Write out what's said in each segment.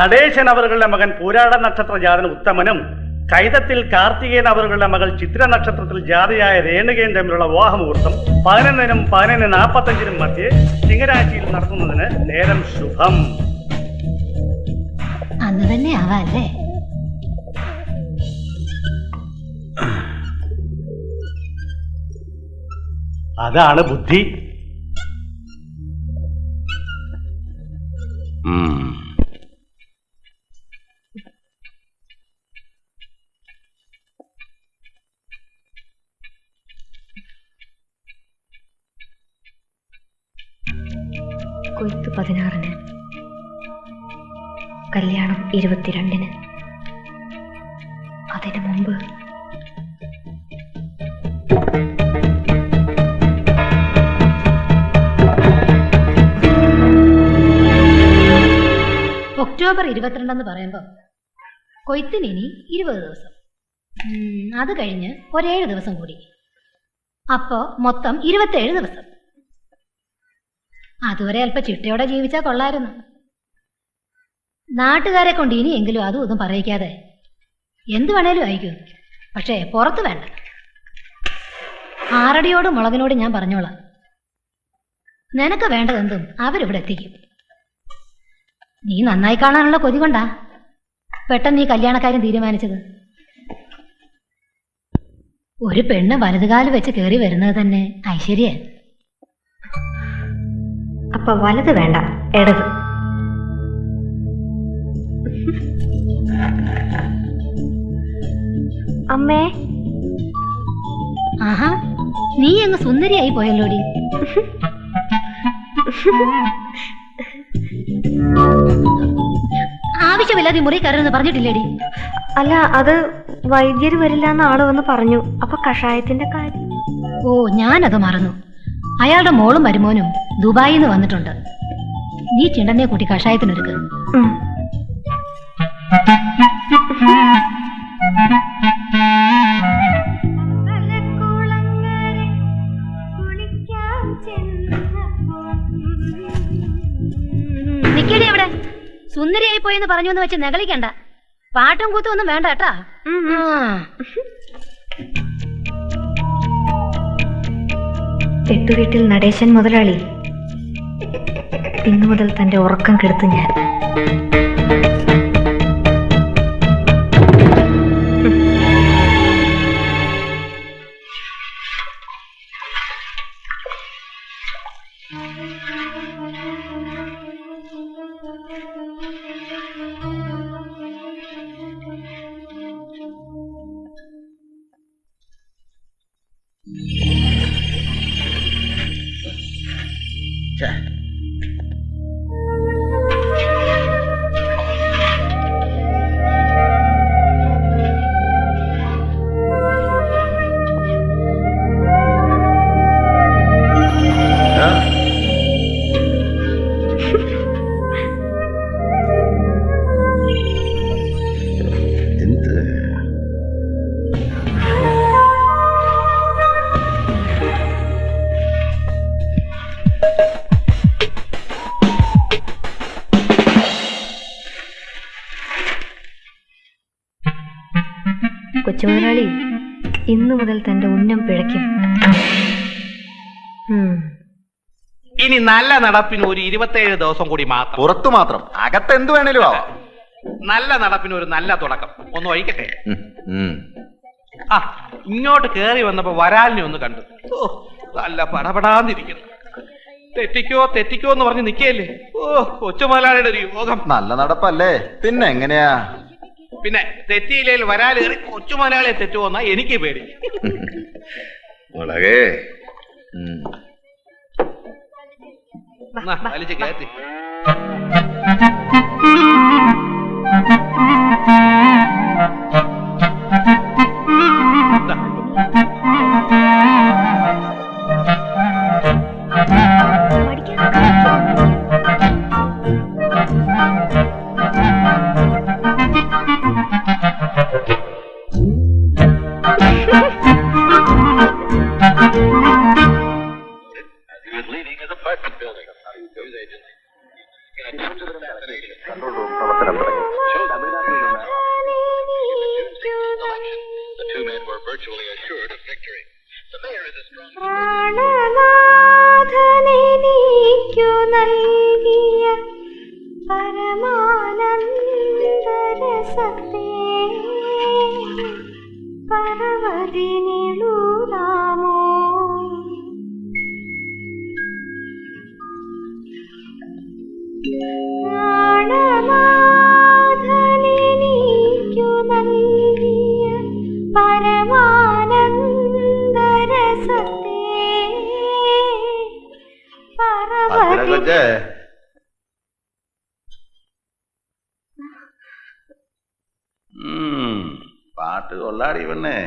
നടേശൻ അവരുടെ മകൻ പൂരാട നക്ഷത്ര ജാതന് ഉത്തമനും കൈതത്തിൽ കാർത്തികേയൻ അവരുടെ മകൾ ചിത്ര നക്ഷത്രത്തിൽ ജാതിയായ രേണുകയും തമ്മിലുള്ള വിവാഹമുഹൂർത്തം 11:45 മധ്യേ ചിങ്ങരാശിയിൽ നടത്തുന്നതിന് നേരം ശുഭം. അന്ന് തന്നെ ആവാല്ലേ? അതാണ് ബുദ്ധി. കൊയ്ത്ത് 16-ന്, കല്യാണം 22-ന്. അതിനു മുമ്പ് ഒക്ടോബർ 22 പറയുമ്പോൾ കൊയ്ത്തിന് ഇനി 20 ദിവസം. അത് കഴിഞ്ഞ് 7 ദിവസം കൂടി. അപ്പോ മൊത്തം 27 ദിവസം. അതുവരെ അല്പം ചിട്ടയോടെ ജീവിച്ചാൽ കൊള്ളായിരുന്നു. നാട്ടുകാരെ കൊണ്ട് ഇനിയെങ്കിലും അതും ഇതും പറയിക്കാതെ എന്ത് വേണേലും അയക്കും. പക്ഷേ പുറത്ത് വേണ്ട. ആറടിയോടും മുളകിനോടും ഞാൻ പറഞ്ഞോളാം. നിനക്ക് വേണ്ടതെന്തും അവരിവിടെ എത്തിക്കും. നീ നന്നായി കാണാനുള്ള കൊതി കൊണ്ടാ പെട്ടെന്ന് ഈ കല്യാണക്കാര്യം തീരുമാനിച്ചത്. ഒരു പെണ്ണ് വലതുകാല് വെച്ച് കയറി വരുന്നത് തന്നെ ഐശ്വര്യ. അപ്പൊ വലത് വേണ്ട, ഇടത്. അമ്മേ. ആഹാ, നീ അങ്ങ് സുന്ദരിയായി പോയല്ലോടി. ആവശ്യമില്ലാതെ മുറി കയറുമെന്ന് പറഞ്ഞിട്ടില്ലേടി? അല്ല, അത് വൈദ്യര് വരില്ല എന്ന് ആള് വന്ന് പറഞ്ഞു. അപ്പൊ കഷായത്തിന്റെ കാര്യം. ഓ, ഞാനത് മറന്നു. അയാളുടെ മോളും മരുമോനും ദുബായിൽ നിന്ന് വന്നിട്ടുണ്ട്. നീ ചിണ്ടനെ കൂട്ടി കഷായത്തിനൊരുക്ക്. നിക്കടി അവിടെ. സുന്ദരിയായി പോയെന്ന് പറഞ്ഞു എന്ന് വെച്ച് നെകളിക്കണ്ട. പാട്ടും കൂത്തും ഒന്നും വേണ്ട കേട്ടാ. തെട്ടുവീട്ടിൽ നടേശൻ മുതലാളി ഇന്നു മുതൽ തന്റെ ഉറക്കം കെടുത്തു ഞാൻ. കൊച്ചുമുതലാളി ഇന്നു മുതൽ തന്റെ ഉന്നം പിഴയ്ക്കും. ഇനി നല്ല നടപ്പിന് ഒരു 27 ദിവസം കൂടി മാത്രം. പുറത്തു മാത്രം, അകത്ത് എന്ത് വേണേലും ആവാം. നല്ല നടപ്പിന് ഒരു നല്ല തുടക്കം. ഒന്ന് ഒഴിക്കട്ടെ. ആ, ഇങ്ങോട്ട് കേറി വന്നപ്പോ വരാലിനെ ഒന്ന് കണ്ടു. ഓ, നല്ല പടപടാന്നിരിക്കുന്നു. തെറ്റിക്കോ എന്ന് പറഞ്ഞ് നിക്കയല്ലേ. ഓ, കൊച്ചുമുതലാളിയുടെ ഒരു യോഗം. നല്ല നടപ്പല്ലേ, പിന്നെ എങ്ങനെയാ? പിന്നെ തെറ്റിയില്ലേൽ വരാൽ കയറി കൊച്ചുമുതലാളിയെ തെറ്റുമെന്നാ എനിക്ക് പേടി. മുളകേ വലിച്ച് കയറ്റി. കൺട്രോൾ റൂം പ്രവർത്തനം തുടങ്ങി. പ്രാണനാഥനെനിക്കു നൽകിയ പരമാനന്ദരസത്തെ പരവതിനിളൂതാമോ. പ്രാണനാഥനെനിക്കു നൽകിയ പരമാനന്ദരസത്തെ പരവതി. പാട്ട് കൊള്ളാടി പെണ്ണേ.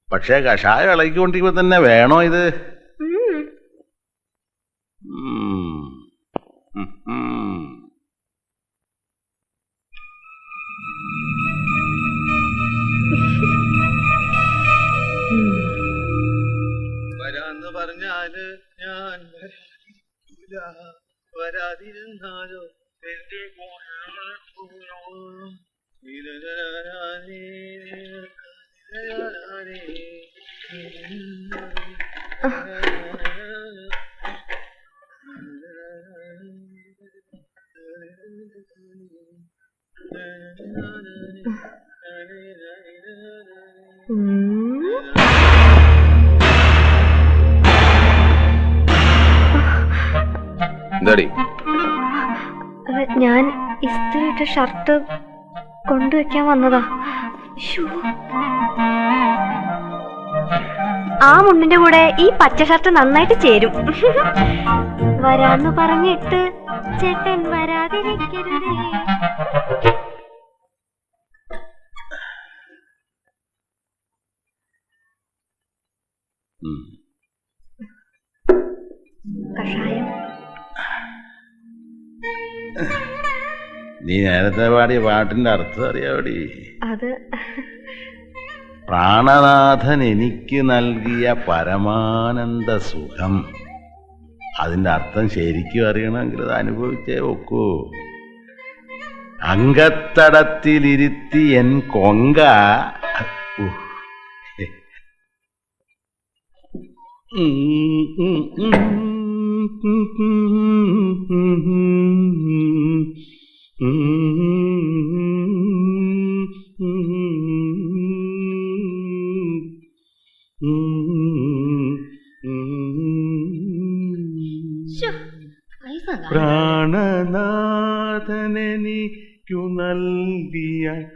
പക്ഷേ കഷായം ഇളകിക്കൊണ്ടിരിക്കുമ്പോ തന്നെ വേണോ ഇത്? വരാന്ന് പറഞ്ഞാല് ഞാൻ വരാതിരുന്നാലോ എന്റെ എന്താടി? ഞാൻ ഇസ്തിരിയിട്ട ഷർട്ട് കൊണ്ടുവയ്ക്കാൻ വന്നതാ. ആ മുണ്ടിന്റെ കൂടെ ഈ പച്ച ഷർട്ട് നന്നായിട്ട് ചേരും. വരാന്ന് പറഞ്ഞിട്ട് ചേട്ടൻ വരാതിരിക്കരുതേ. കഷായം. നീ നേരത്തെ പാടിയ പാട്ടിന്റെ അർത്ഥം അറിയാവടി? അത് പ്രാണനാഥൻ എനിക്ക് നൽകിയ പരമാനന്ദ സുഖം. അതിന്റെ അർത്ഥം ശരിക്കും അറിയണമെങ്കിൽ അത് അനുഭവിച്ചേ ഒക്കൂ. അങ്കത്തടത്തിലിരുത്തി എൻ കൊങ്ക പ്രാണനാഥനെനിക്കു നൽകിയ